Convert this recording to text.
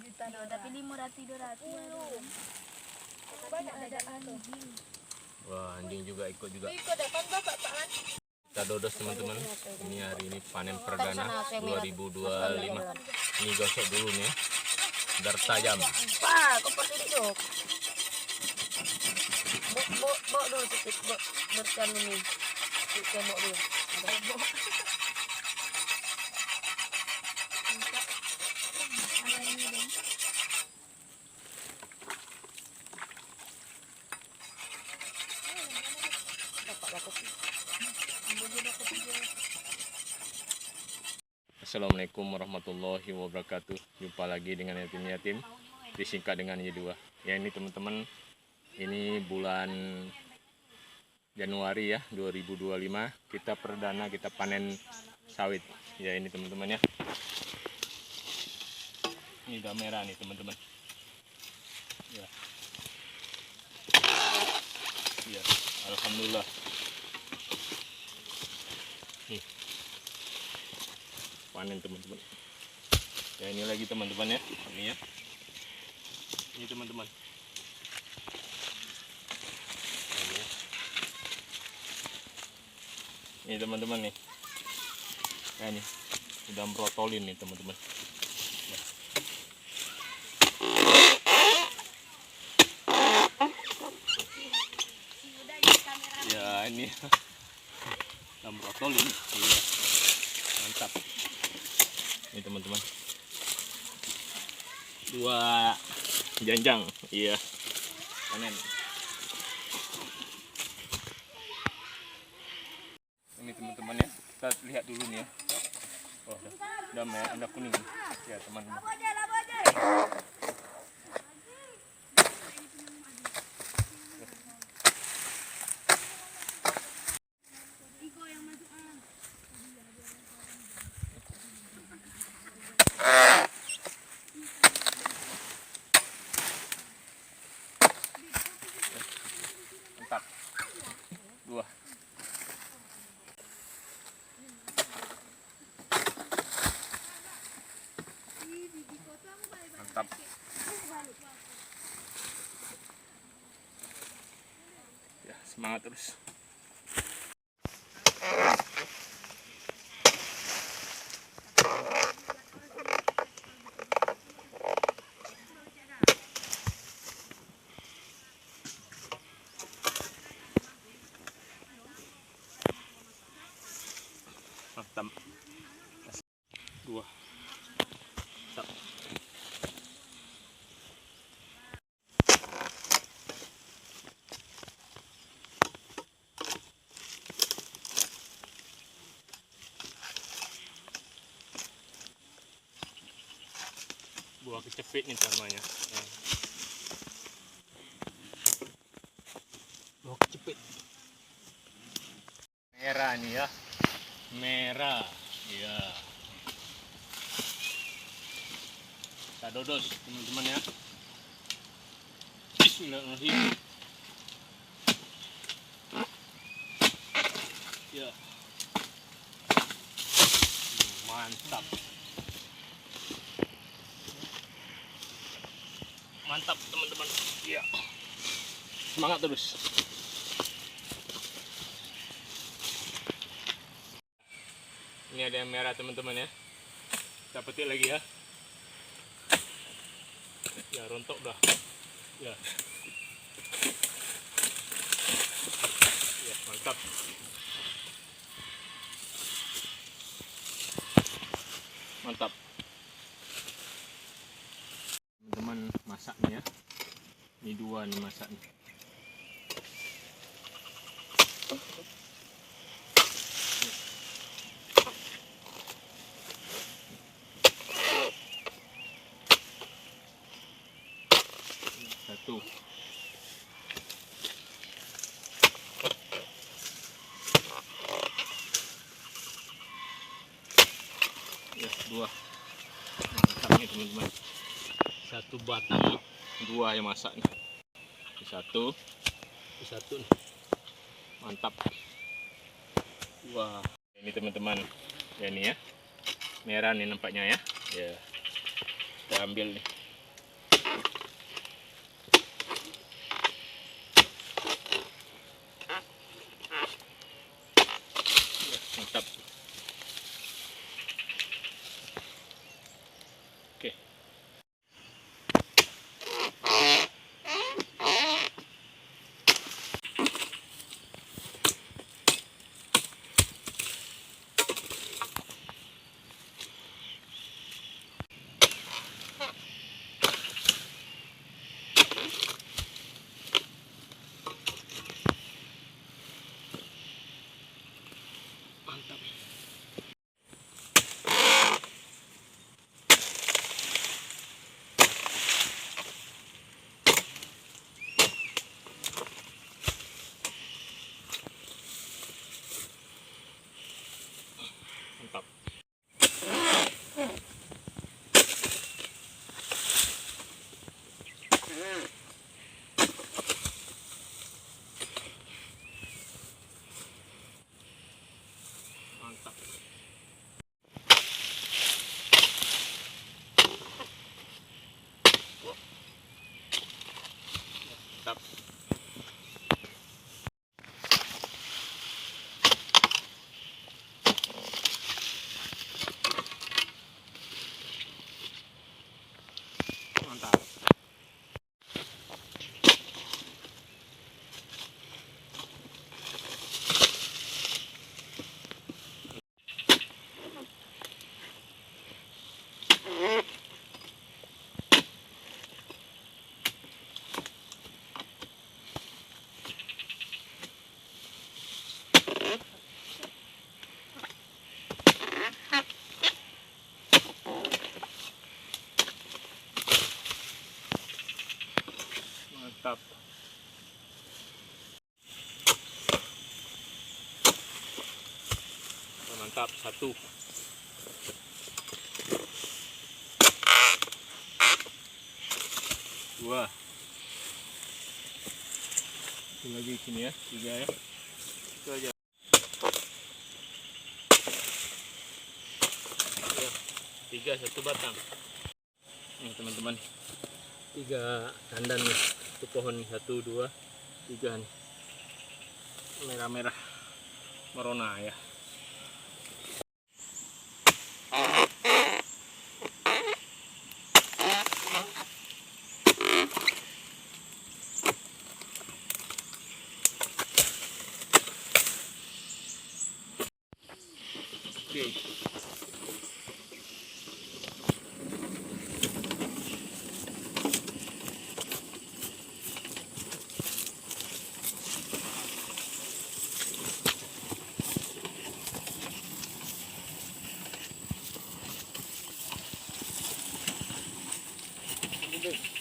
juta tapi 500-200 banyak ada anjing. Wah, anjing juga ikut juga. Ikut depan bapak kan. Kita dodos teman-teman. Ini hari ini panen perdana 2025. Ini gosok dulu nih. Biar tajam. Pak, kok pakai duduk. Bok dulu sedikit, bok bercan ini. Cebok dulu. Assalamualaikum warahmatullahi wabarakatuh. Jumpa lagi dengan yatim disingkat dengan Y2. Ya, ini teman-teman, ini bulan Januari ya 2025. Kita perdana kita panen sawit. Ya, ini teman-teman ya. Ini udah merah nih teman-teman. Ya. Ya, alhamdulillah. Nih. Panen teman-teman. Ya, ini lagi teman-teman ya. Ini ya. Ini teman-teman. Ini teman-teman nih. Nah, ini udah merotolin nih teman-teman. Ya, ini udah merotolin. Iya. Mantap. Ini teman-teman. 2 janjang. Iya. Panen. Ini teman-teman ya, kita lihat dulu nih ya. Oh, udah merah, udah kuning ya teman-teman. Mantap. 2. Mantap. Ya, semangat terus. Mantap. 2. Mantap. Buah kecepit nih namanya. Nah. Buah kecepit. Merah nih ya. Merah. Iya. Kita dodos teman-teman ya. Bismillahirrahmanirrahim. Ya. Mantap. Mantap teman-teman. Iya. Semangat terus. Ini ada yang merah teman-teman ya. Kita petik lagi ya. Ya, rontok dah. Ya. Ya, mantap. Mantap. Teman-teman, masaknya ya. Ini 2 nih masaknya. Satu. Ya, 2. Mantap nih teman-teman. 1 batang, 2 yang masak nih. 1 nih. Mantap. Wah, ini teman-teman. Ya, ini ya. Merah nih nampaknya ya. Ya. Kita ambil nih. Mantap. Mantap. Mantap, satu. Dua. Satu lagi sini ya, tiga ya. Itu aja. Ya, tiga, satu batang. Nih teman-teman, tiga tandan nih. Itu pohon nih, satu, dua, tiga nih. Merah-merah merona ya. Oke. Gede.